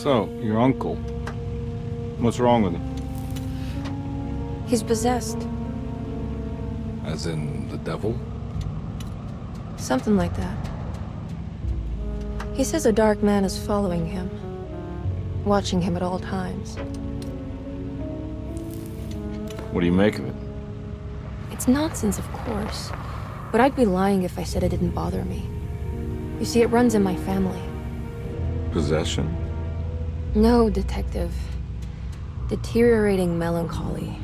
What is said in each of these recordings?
So, your uncle. What's wrong with him? He's possessed. As in the devil? Something like that. He says a dark man is following him, watching him at all times. What do you make of it? It's nonsense, of course, but I'd be lying if I said it didn't bother me. You see, it runs in my family. Possession? No, Detective. Deteriorating melancholy.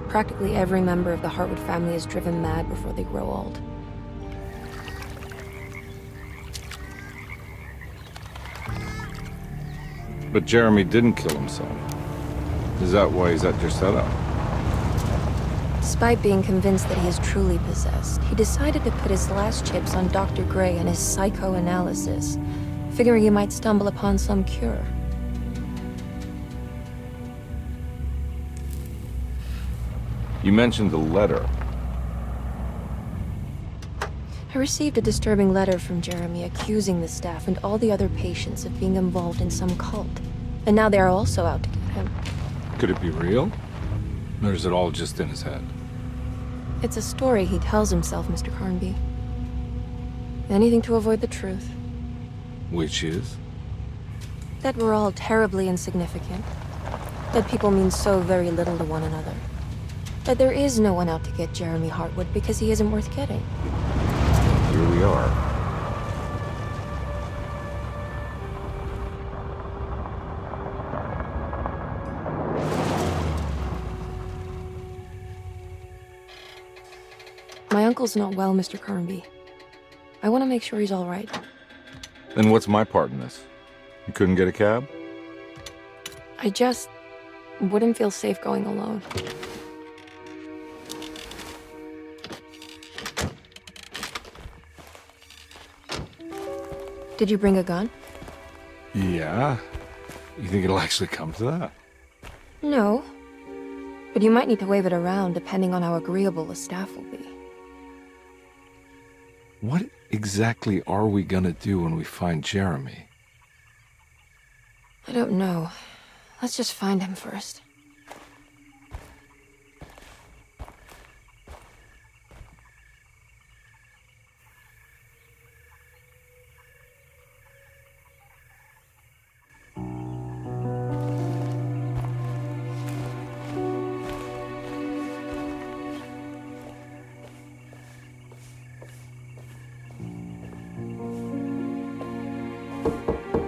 Practically every member of the Hartwood family is driven mad before they grow old. But Jeremy didn't kill himself. Is that why he's at Derceto? Despite being convinced that he is truly possessed, he decided to put his last chips on Dr. Gray and his psychoanalysis, figuring he might stumble upon some cure. You mentioned the letter. I received a disturbing letter from Jeremy accusing the staff and all the other patients of being involved in some cult. And now they are also out to get him. Could it be real? Or is it all just in his head? It's a story he tells himself, Mr. Carnby. Anything to avoid the truth. Which is? That we're all terribly insignificant. That people mean so very little to one another. That there is no one out to get Jeremy Hartwood because he isn't worth getting. Here we are. My uncle's not well, Mr. Carnby. I want to make sure he's all right. Then what's my part in this? You couldn't get a cab? I just wouldn't feel safe going alone. Did you bring a gun? Yeah. You think it'll actually come to that? No. But you might need to wave it around depending on how agreeable the staff will be. What exactly are we gonna do when we find Jeremy? I don't know. Let's just find him first.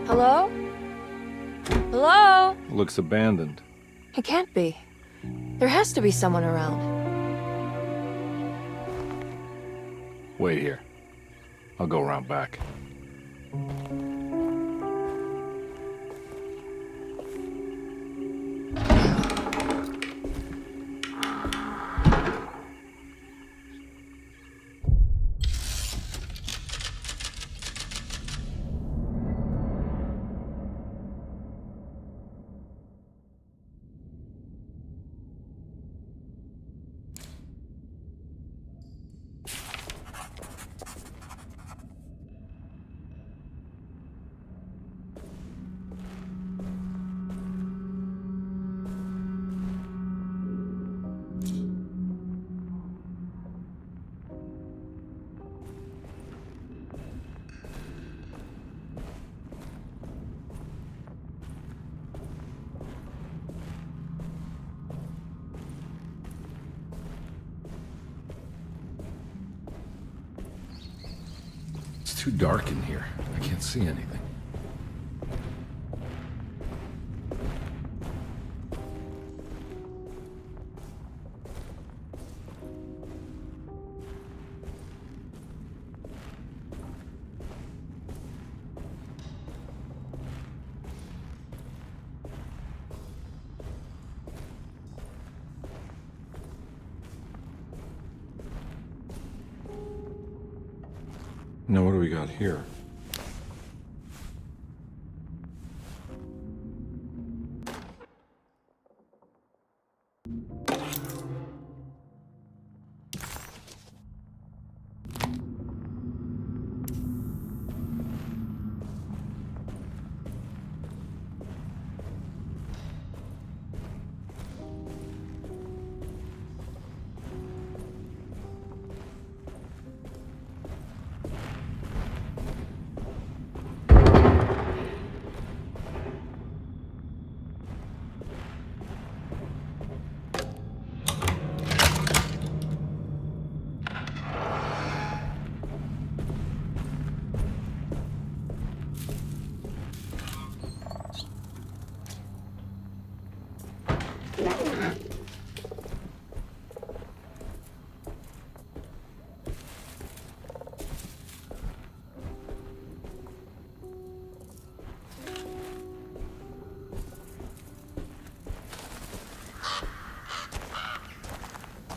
Hello? Hello? Looks abandoned. It can't be. There has to be someone around. Wait here. I'll go around back. It's too dark in here. I can't see anything. Now what do we got here?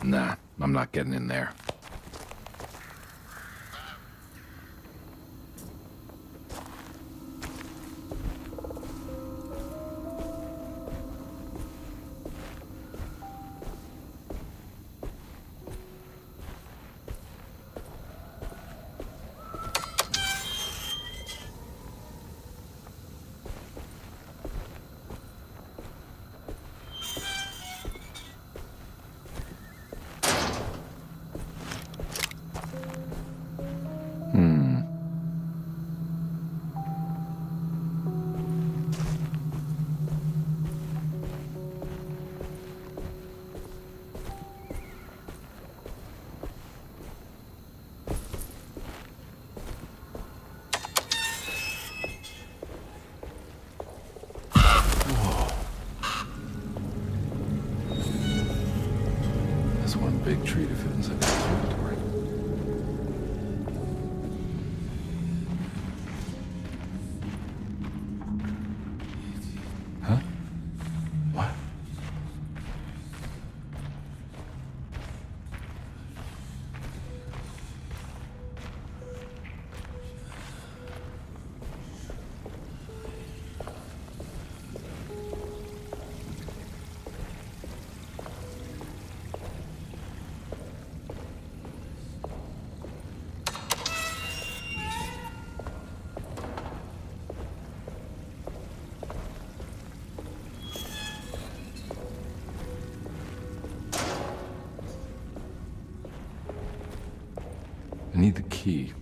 Nah, I'm not getting in there. That's one big tree to fit inside the inventory. Huh? What? I need the key.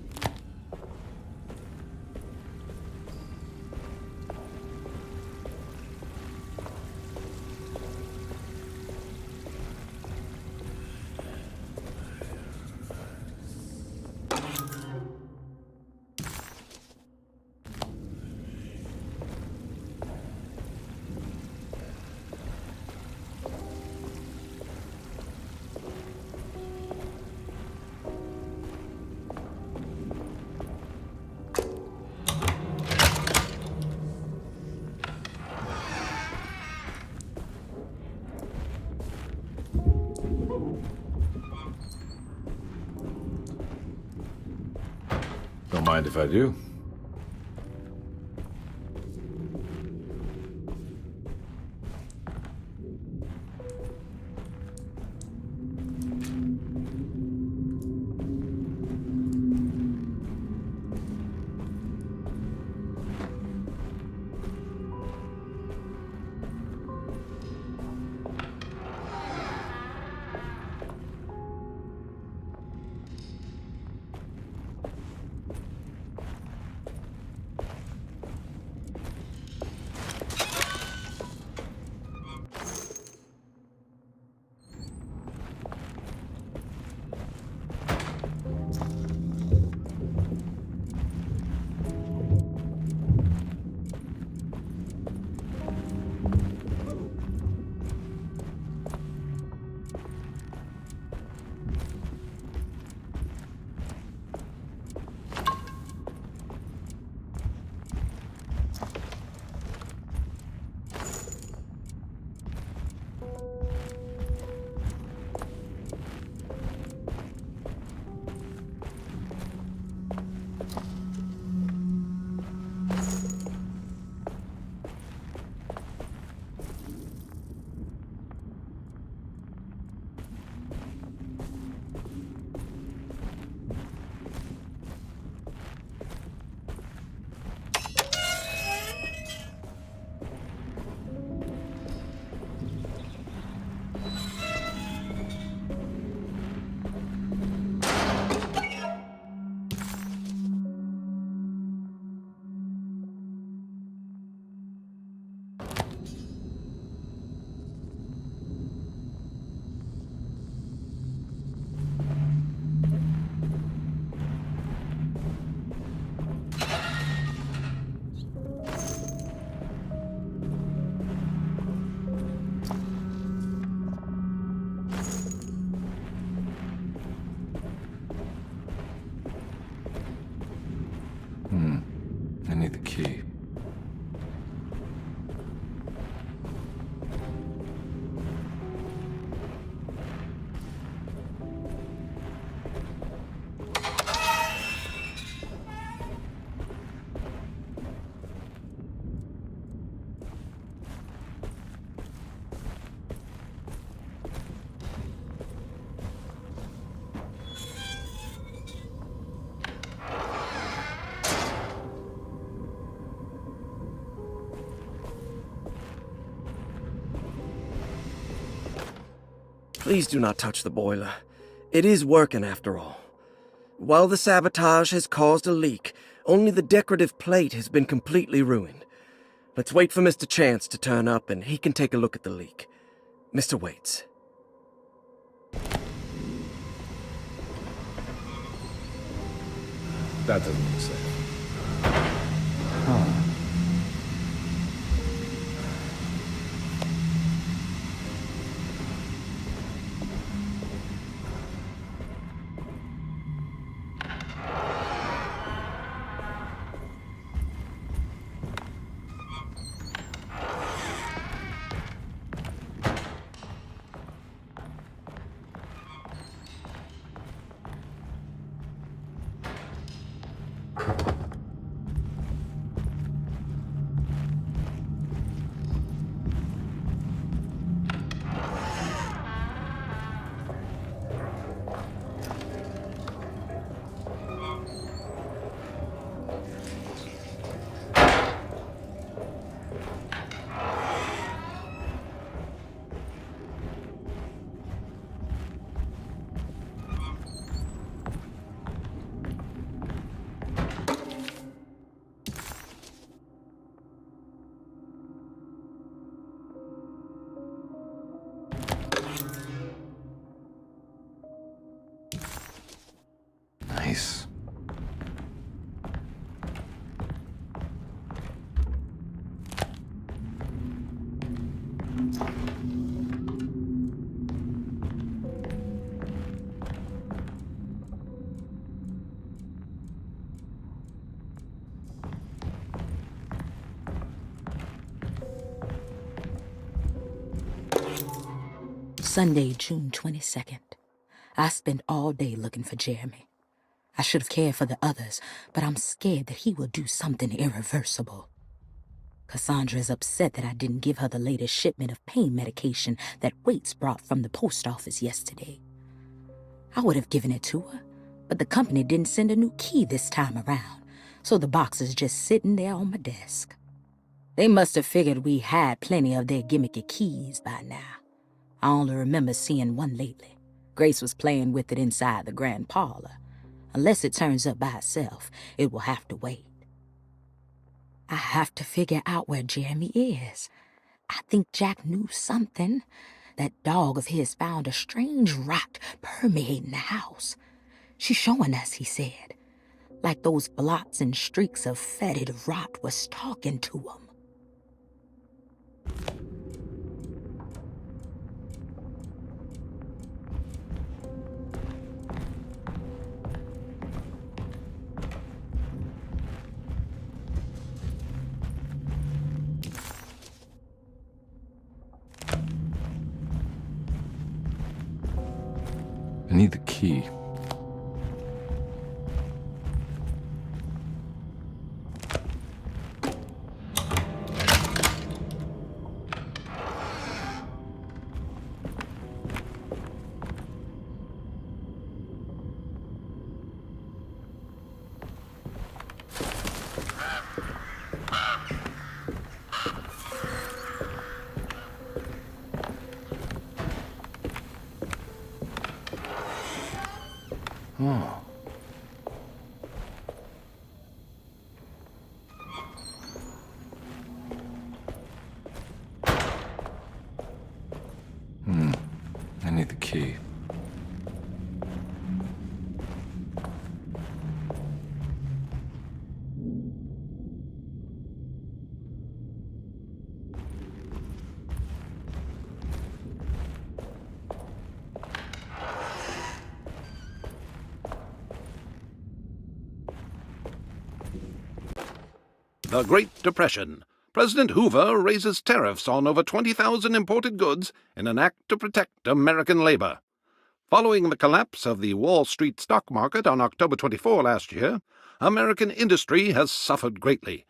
Don't mind if I do. key. Please do not touch the boiler. It is working after all. While the sabotage has caused a leak, only the decorative plate has been completely ruined. Let's wait for Mr. Chance to turn up and he can take a look at the leak. Mr. Waits. That doesn't look safe. Nice. Sunday, June 22nd. I spent all day looking for Jeremy. I should have cared for the others, but I'm scared that he will do something irreversible. Cassandra is upset that I didn't give her the latest shipment of pain medication that Waits brought from the post office yesterday. I would have given it to her, but the company didn't send a new key this time around, so the box is just sitting there on my desk. They must have figured we had plenty of their gimmicky keys by now. I only remember seeing one lately. Grace was playing with it inside the grand parlor. Unless it turns up by itself, it will have to wait. I have to figure out where Jeremy is. I think Jack knew something. That dog of his found a strange rot permeating the house. She's showing us, he said. Like those blots and streaks of fetid rot was talking to him. I need the key. Oh. I need the key. The Great Depression. President Hoover raises tariffs on over 20,000 imported goods in an act to protect American labor. Following the collapse of the Wall Street stock market on October 24 last year, American industry has suffered greatly.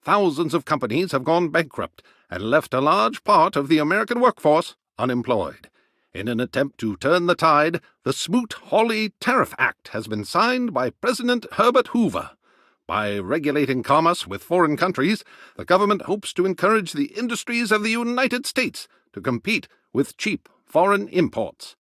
Thousands of companies have gone bankrupt and left a large part of the American workforce unemployed. In an attempt to turn the tide, the Smoot-Hawley Tariff Act has been signed by President Herbert Hoover. By regulating commerce with foreign countries, the government hopes to encourage the industries of the United States to compete with cheap foreign imports.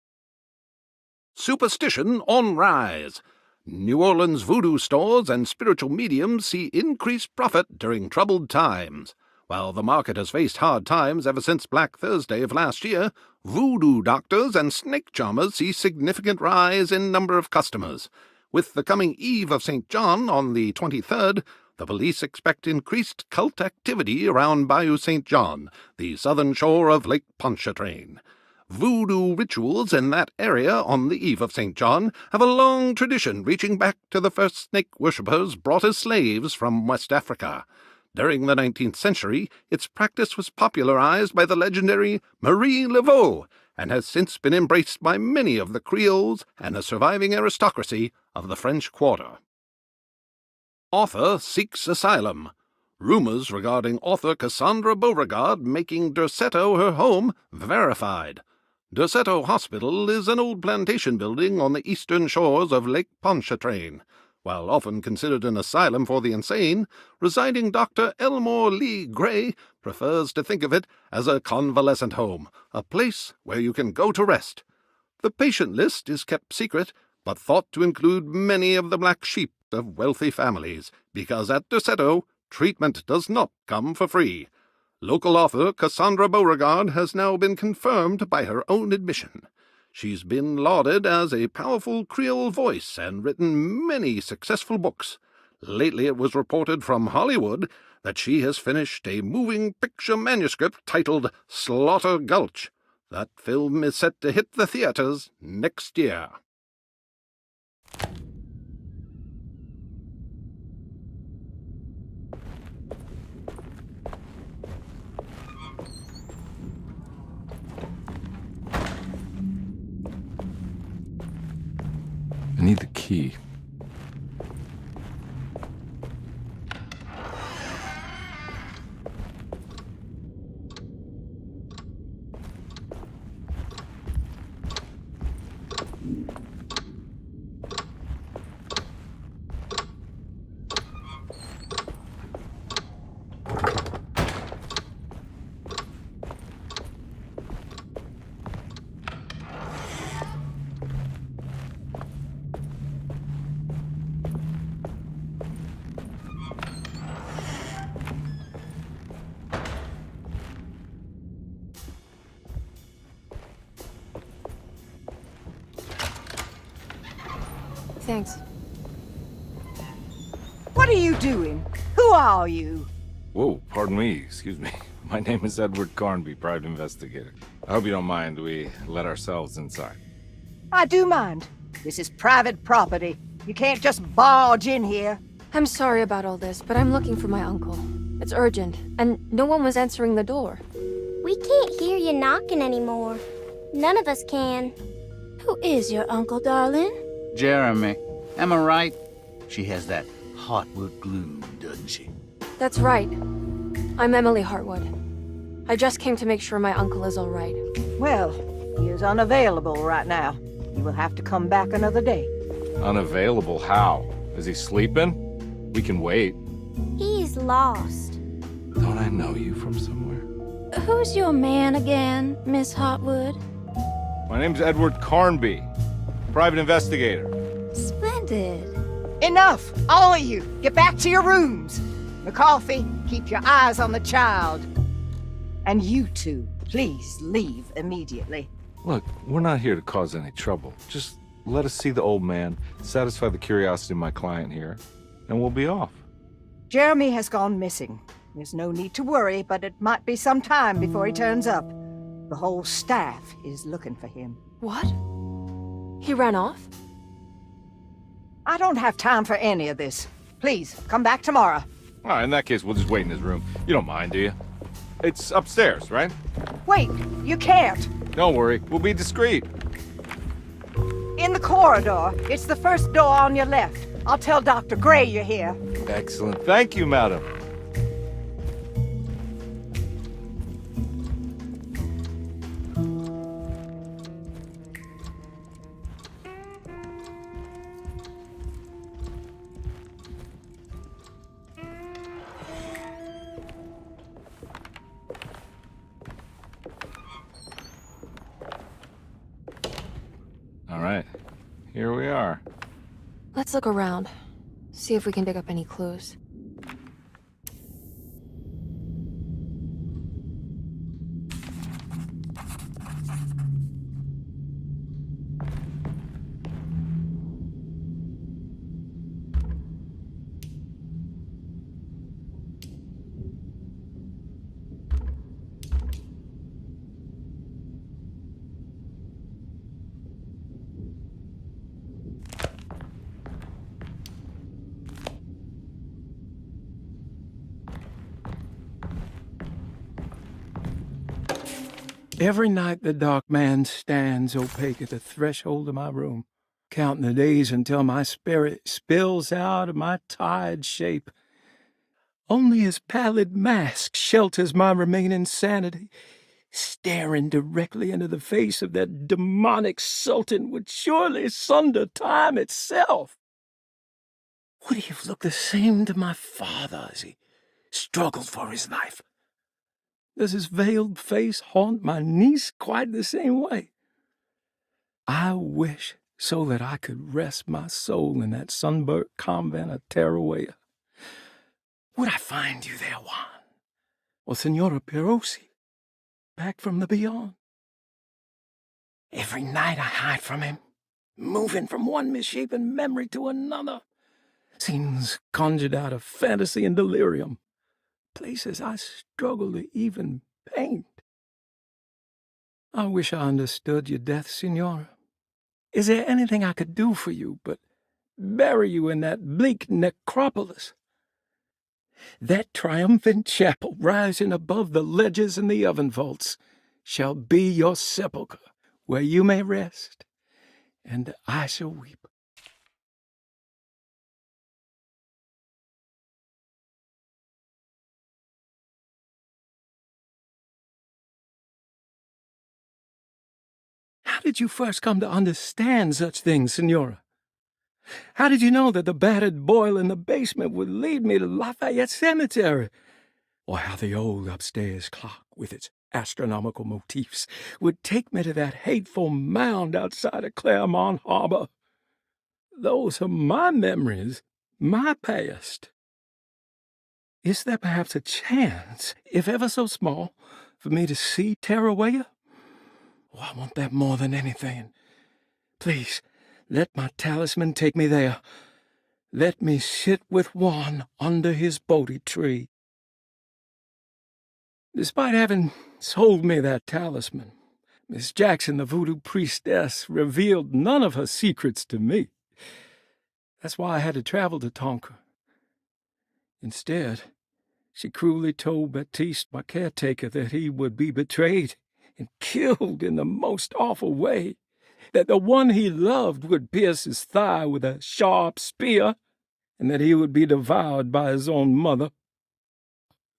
Superstition on rise. New Orleans voodoo stores and spiritual mediums see increased profit during troubled times. While the market has faced hard times ever since Black Thursday of last year, voodoo doctors and snake charmers see significant rise in number of customers. With the coming Eve of St. John on the 23rd, the police expect increased cult activity around Bayou St. John, the southern shore of Lake Pontchartrain. Voodoo rituals in that area on the Eve of St. John have a long tradition reaching back to the first snake worshippers brought as slaves from West Africa. During the 19th century, its practice was popularized by the legendary Marie Laveau, and has since been embraced by many of the Creoles and the surviving aristocracy of the French Quarter. Author seeks asylum. Rumors regarding author Cassandra Beauregard making Derceto her home verified. Derceto Hospital is an old plantation building on the eastern shores of Lake Pontchartrain. While often considered an asylum for the insane, residing Dr. Elmore Lee Gray prefers to think of it as a convalescent home, a place where you can go to rest. The patient list is kept secret, but thought to include many of the black sheep of wealthy families, because at Derceto, treatment does not come for free. Local author Cassandra Beauregard has now been confirmed by her own admission. She's been lauded as a powerful Creole voice and written many successful books. Lately it was reported from Hollywood that she has finished a moving picture manuscript titled Slaughter Gulch. That film is set to hit the theaters next year. I need the key. Thanks. What are you doing? Who are you? Whoa, pardon me, excuse me. My name is Edward Carnby, private investigator. I hope you don't mind we let ourselves inside. I do mind. This is private property. You can't just barge in here. I'm sorry about all this, but I'm looking for my uncle. It's urgent, and no one was answering the door. We can't hear you knocking anymore. None of us can. Who is your uncle, darling? Jeremy. Am I right? She has that Hartwood gloom, doesn't she? That's right. I'm Emily Hartwood. I just came to make sure my uncle is all right. Well, he is unavailable right now. You will have to come back another day. Unavailable how? Is he sleeping? We can wait. He's lost. Don't I know you from somewhere? Who's your man again, Miss Hartwood? My name's Edward Carnby, private investigator. Splendid. Enough! All of you! Get back to your rooms! McCarthy, keep your eyes on the child. And you two, please leave immediately. Look, we're not here to cause any trouble. Just let us see the old man, satisfy the curiosity of my client here, and we'll be off. Jeremy has gone missing. There's no need to worry, but it might be some time before he turns up. The whole staff is looking for him. What? He ran off? I don't have time for any of this. Please, come back tomorrow. All right, in that case, we'll just wait in his room. You don't mind, do you? It's upstairs, right? Wait, you can't. Don't worry, we'll be discreet. In the corridor. It's the first door on your left. I'll tell Dr. Gray you're here. Excellent. Thank you, madam. All right, here we are. Let's look around. See if we can dig up any clues. Every night the dark man stands opaque at the threshold of my room, counting the days until my spirit spills out of my tired shape. Only his pallid mask shelters my remaining sanity. Staring directly into the face of that demonic sultan would surely sunder time itself. Would he have looked the same to my father as he struggled for his life? Does his veiled face haunt my niece quite the same way? I wish so that I could rest my soul in that sunburnt convent of Tarawea. Would I find you there, Juan? Or Senora Perosi, back from the beyond? Every night I hide from him, moving from one misshapen memory to another. Scenes conjured out of fantasy and delirium. Places I struggle to even paint. I wish I understood your death, Senora. Is there anything I could do for you but bury you in that bleak necropolis? That triumphant chapel rising above the ledges and the oven vaults shall be your sepulchre, where you may rest, and I shall weep. How did you first come to understand such things, Senora? How did you know that the battered boiler in the basement would lead me to Lafayette Cemetery? Or how the old upstairs clock, with its astronomical motifs, would take me to that hateful mound outside of Claremont Harbor? Those are my memories, my past. Is there perhaps a chance, if ever so small, for me to see Tarawea? Oh, I want that more than anything. Please, let my talisman take me there. Let me sit with Juan under his Bodhi tree. Despite having sold me that talisman, Miss Jackson, the voodoo priestess, revealed none of her secrets to me. That's why I had to travel to Tonka. Instead, she cruelly told Baptiste, my caretaker, that he would be betrayed and killed in the most awful way, that the one he loved would pierce his thigh with a sharp spear, and that he would be devoured by his own mother.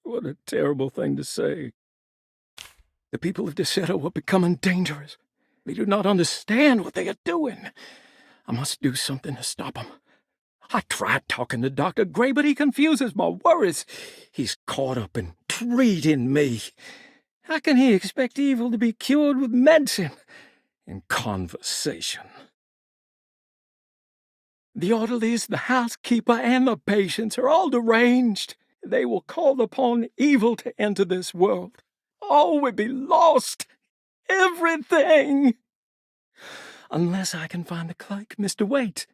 What a terrible thing to say. The people of Derceto are becoming dangerous. They do not understand what they are doing. I must do something to stop them. I tried talking to Dr. Gray, but he confuses my worries. He's caught up in treating me. How can he expect evil to be cured with medicine and conversation? The orderlies, the housekeeper, and the patients are all deranged. They will call upon evil to enter this world. All will be lost. Everything. Unless I can find the clerk, Mr. Waite.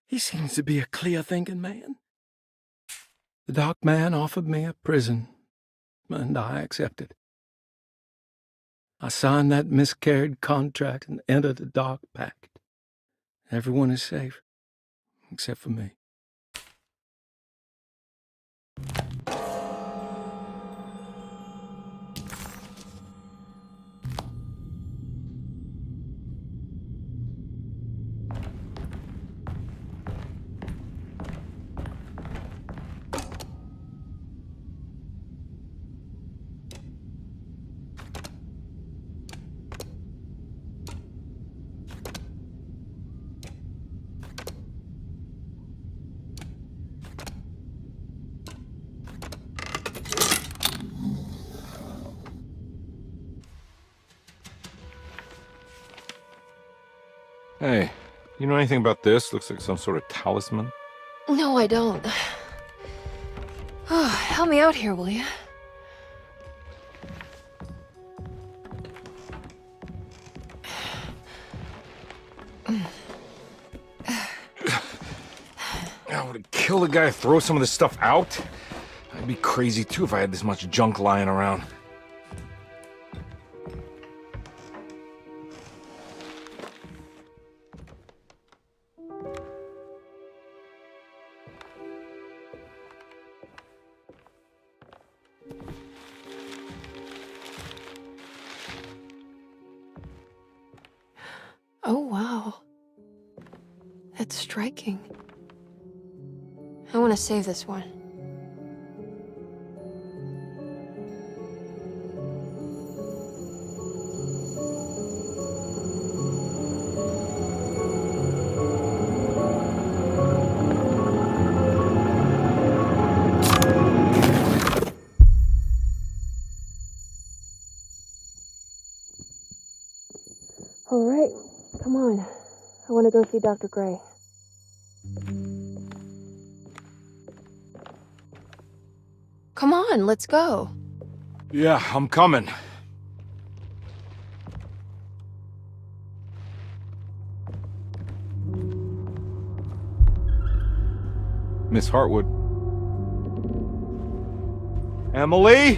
He seems to be a clear-thinking man. The dark man offered me a prison, and I accepted. I signed that miscarried contract and entered the dark pact. Everyone is safe, except for me. Hey, you know anything about this? Looks like some sort of talisman. No, I don't. Oh, help me out here, will you? I would kill a guy to throw some of this stuff out. I'd be crazy too if I had this much junk lying around. Oh, wow. That's striking. I want to save this one. All right, come on. I want to go see Dr. Gray. Come on, let's go. Yeah, I'm coming. Miss Hartwood. Emily?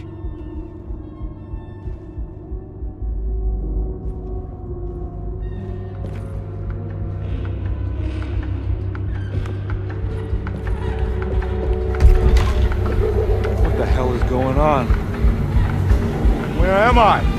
What the hell is going on? Where am I?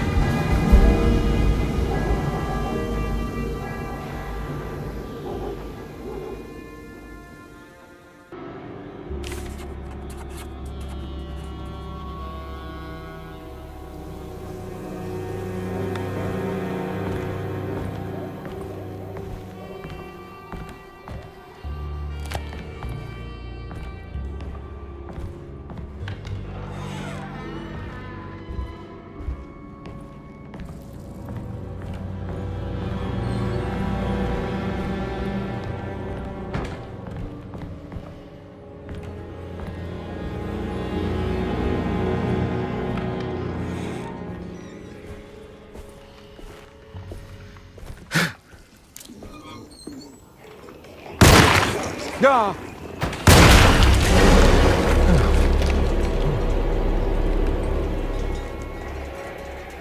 Ah!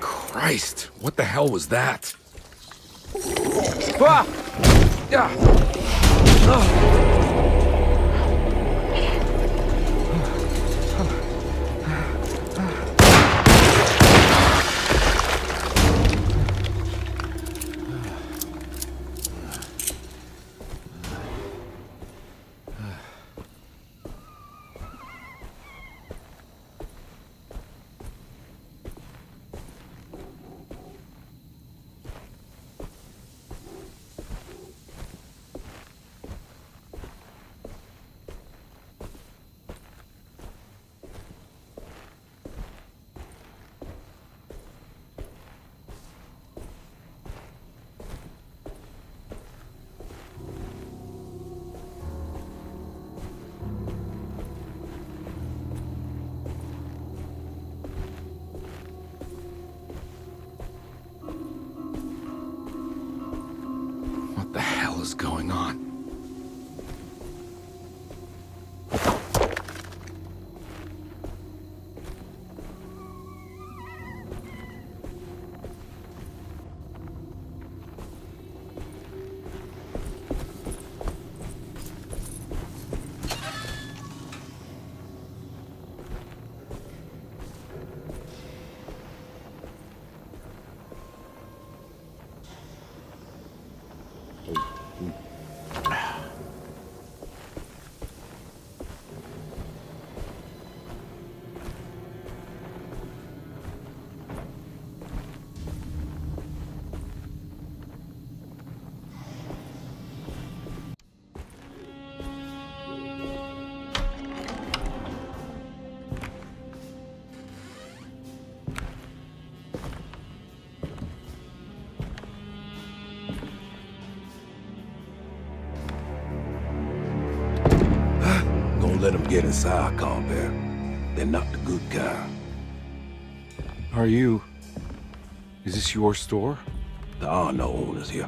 Christ, what the hell was that? Ah! Ah! What the hell is going on? let them get inside, Carnby. They're not the good kind. Is this your store? There are no owners here.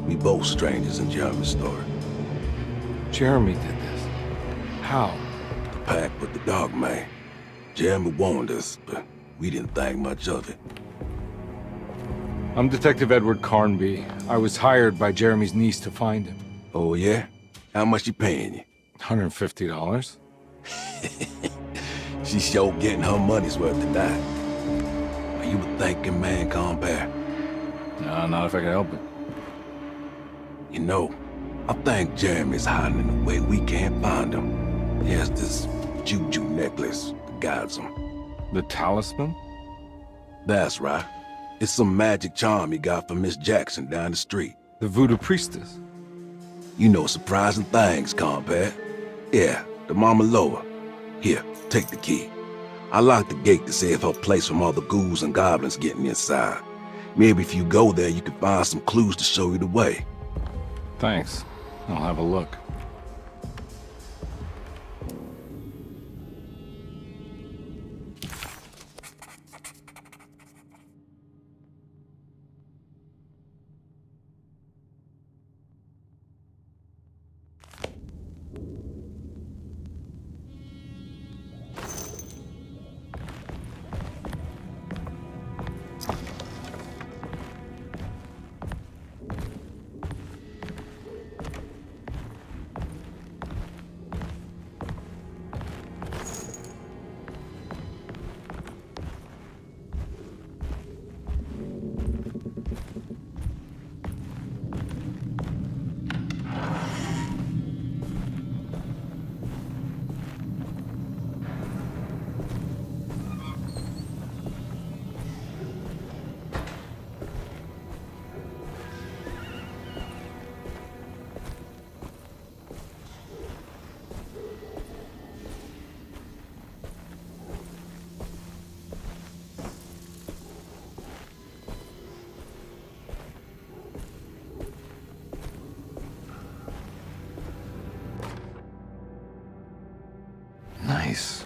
We both strangers in Jeremy's story. Jeremy did this. How? The pact with the dog man. Jeremy warned us, but we didn't think much of it. I'm Detective Edward Carnby. I was hired by Jeremy's niece to find him. Oh, yeah? How much she paying you? $150. She's sure getting her money's worth tonight. Are you a thinking man, Carnby? No, not if I can help it. You know, I think Jeremy's hiding in a way we can't find him. He has this juju necklace that guides him. The talisman? That's right. It's some magic charm he got from Miss Jackson down the street. The voodoo priestess? You know surprising things, Carnby. Yeah, the Mama Loa. Here, take the key. I locked the gate to save her place from all the ghouls and goblins getting inside. Maybe if you go there, you can find some clues to show you the way. Thanks. I'll have a look. Nice.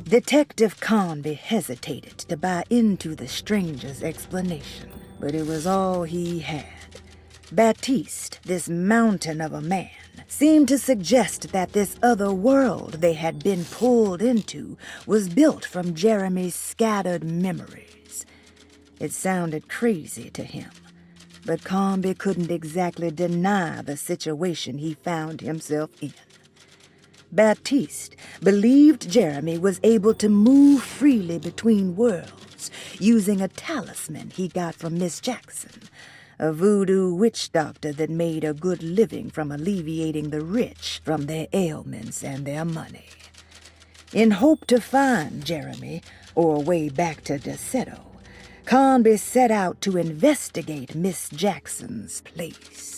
Detective Carnby hesitated to buy into the stranger's explanation, but it was all he had. Baptiste, this mountain of a man, seemed to suggest that this other world they had been pulled into was built from Jeremy's scattered memories. It sounded crazy to him, but Carnby couldn't exactly deny the situation he found himself in. Baptiste believed Jeremy was able to move freely between worlds using a talisman he got from Miss Jackson, a voodoo witch doctor that made a good living from alleviating the rich from their ailments and their money. In hope to find Jeremy, or a way back to Derceto, Carnby set out to investigate Miss Jackson's place.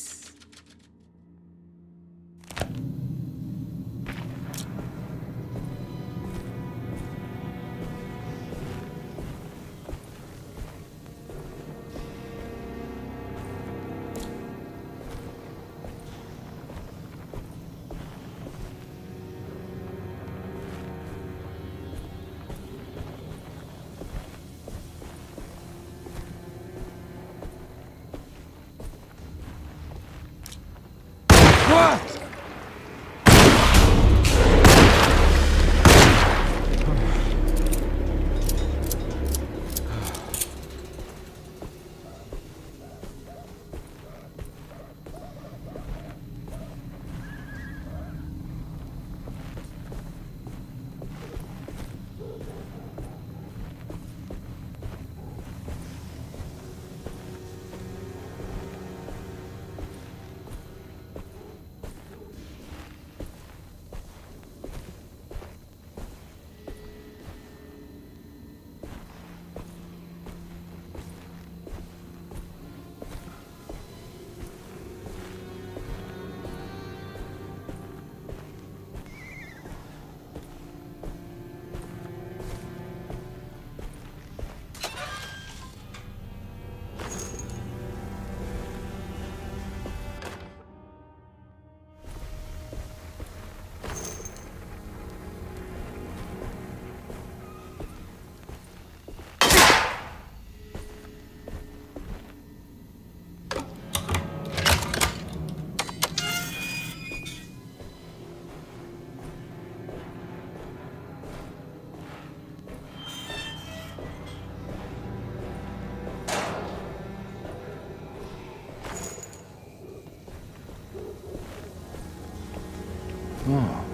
Oh.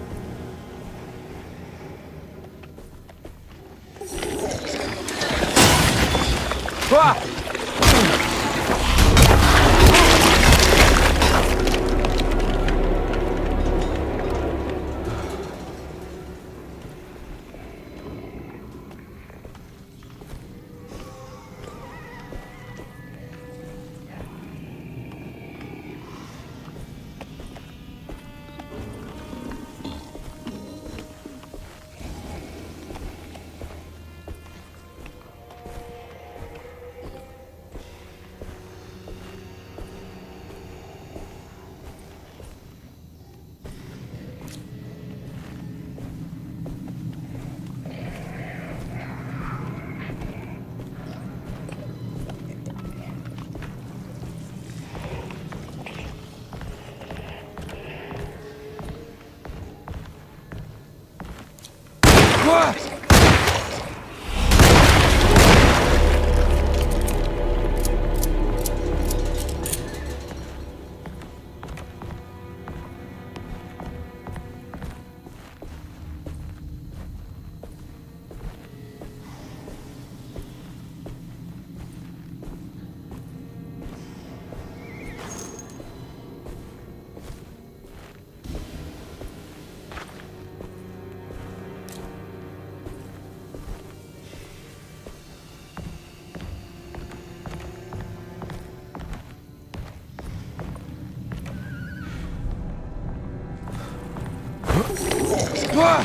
Ah!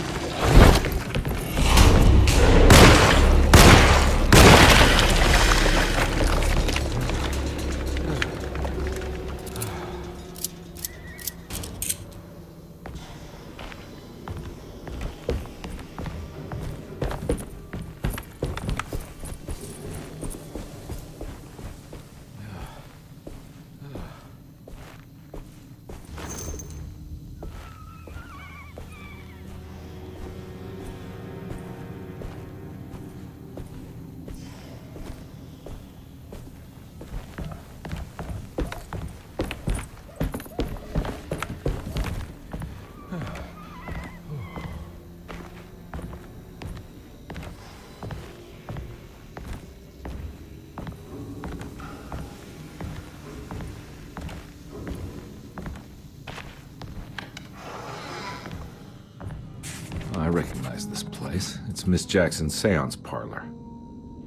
I recognize this place. It's Miss Jackson's seance parlor.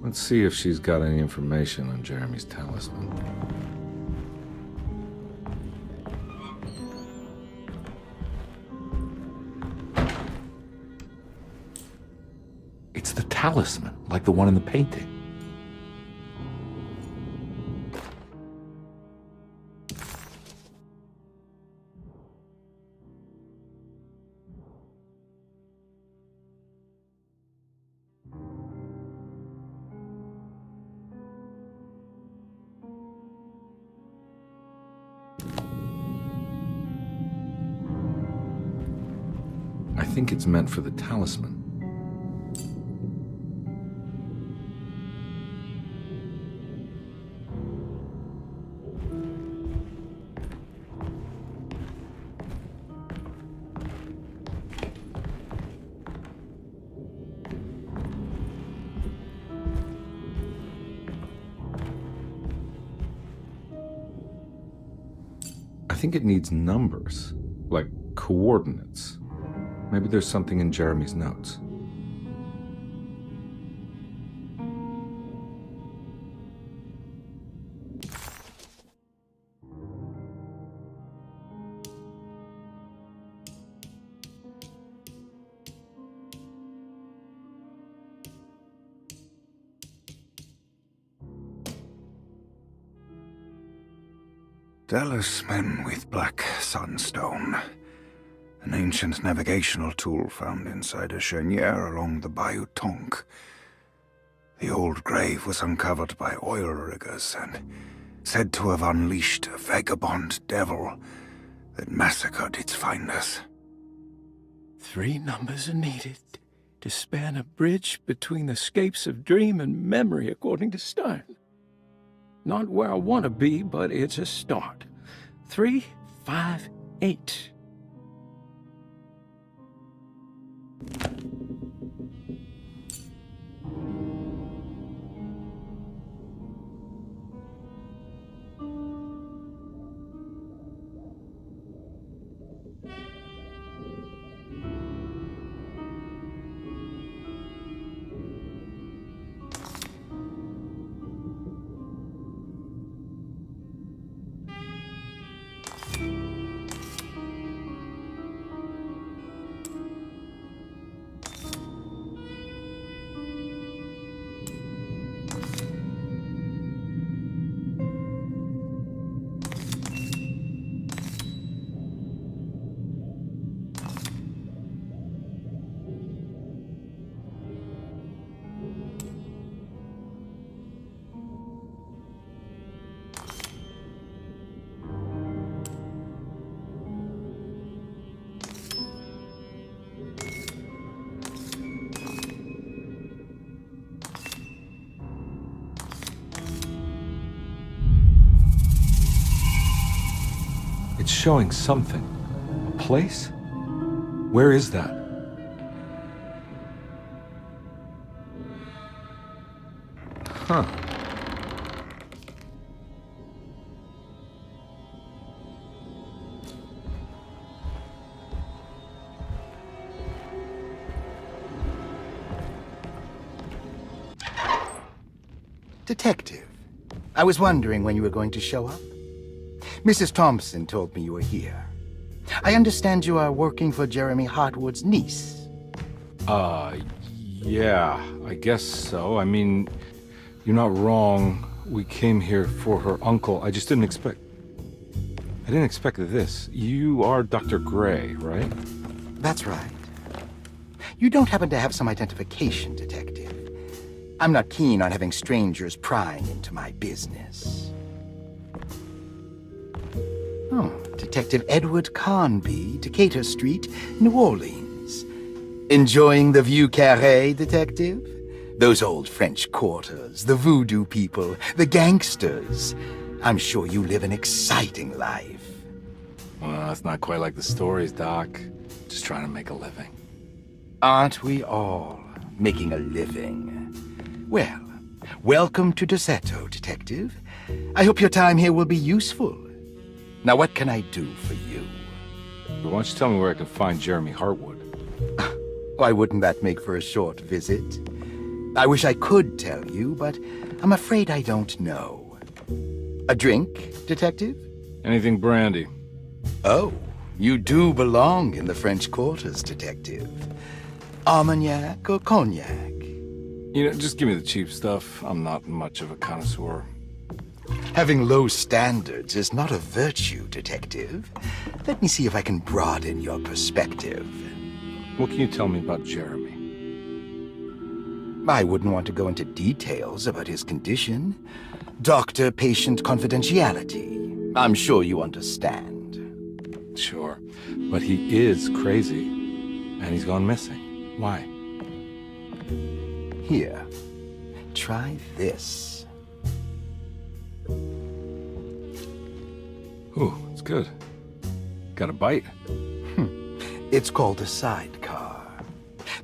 Let's see if she's got any information on Jeremy's talisman. It's the talisman, like the one in the painting. I think it's meant for the talisman. I think it needs numbers, like coordinates. Maybe there's something in Jeremy's notes. Talisman with black sunstone. An ancient navigational tool found inside a cheniere along the Bayou Tonk. The old grave was uncovered by oil riggers and said to have unleashed a vagabond devil that massacred its finders. 3 numbers are needed to span a bridge between the scapes of dream and memory, according to Stein. Not where I want to be, but it's a start. 3, 5, 8. It's showing something. A place? Where is that? Huh. Detective, I was wondering when you were going to show up. Mrs. Thompson told me you were here. I understand you are working for Jeremy Hartwood's niece. Yeah, I guess so. I mean, you're not wrong. We came here for her uncle. I just didn't expect... I didn't expect this. You are Dr. Gray, right? That's right. You don't happen to have some identification, Detective. I'm not keen on having strangers prying into my business. Oh, Detective Edward Carnby, Decatur Street, New Orleans. Enjoying the Vieux Carré, Detective? Those old French quarters, the voodoo people, the gangsters. I'm sure you live an exciting life. Well, it's not quite like the stories, Doc. Just trying to make a living. Aren't we all making a living? Well, welcome to Derceto, Detective. I hope your time here will be useful. Now, what can I do for you? Why don't you tell me where I can find Jeremy Hartwood? Why wouldn't that make for a short visit? I wish I could tell you, but I'm afraid I don't know. A drink, Detective? Anything brandy. Oh, you do belong in the French quarters, Detective. Armagnac or cognac? You know, just give me the cheap stuff. I'm not much of a connoisseur. Having low standards is not a virtue, Detective. Let me see if I can broaden your perspective. What can you tell me about Jeremy? I wouldn't want to go into details about his condition. Doctor-patient confidentiality. I'm sure you understand. Sure, but he is crazy, and he's gone missing. Why? Here, try this. Ooh, it's good. Got a bite? It's called a sidecar.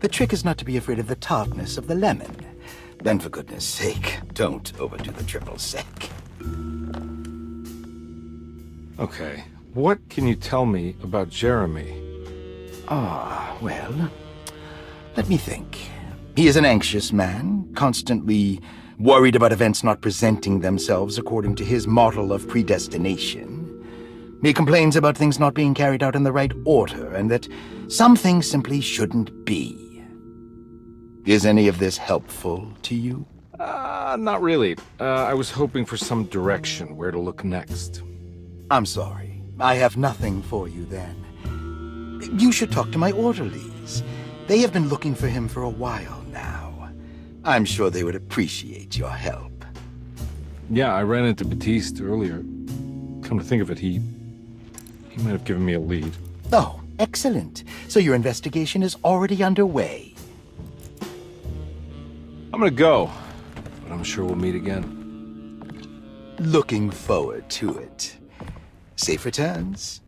The trick is not to be afraid of the tartness of the lemon. Then, for goodness sake, don't overdo the triple sec. Okay, what can you tell me about Jeremy? Well, let me think. He is an anxious man, constantly worried about events not presenting themselves according to his model of predestination. He complains about things not being carried out in the right order, and that some things simply shouldn't be. Is any of this helpful to you? Not really. I was hoping for some direction, where to look next. I'm sorry. I have nothing for you then. You should talk to my orderlies. They have been looking for him for a while now. I'm sure they would appreciate your help. Yeah, I ran into Batiste earlier. Come to think of it, he might have given me a lead. Oh, excellent. So your investigation is already underway. I'm gonna go, but I'm sure we'll meet again. Looking forward to it. Safe returns.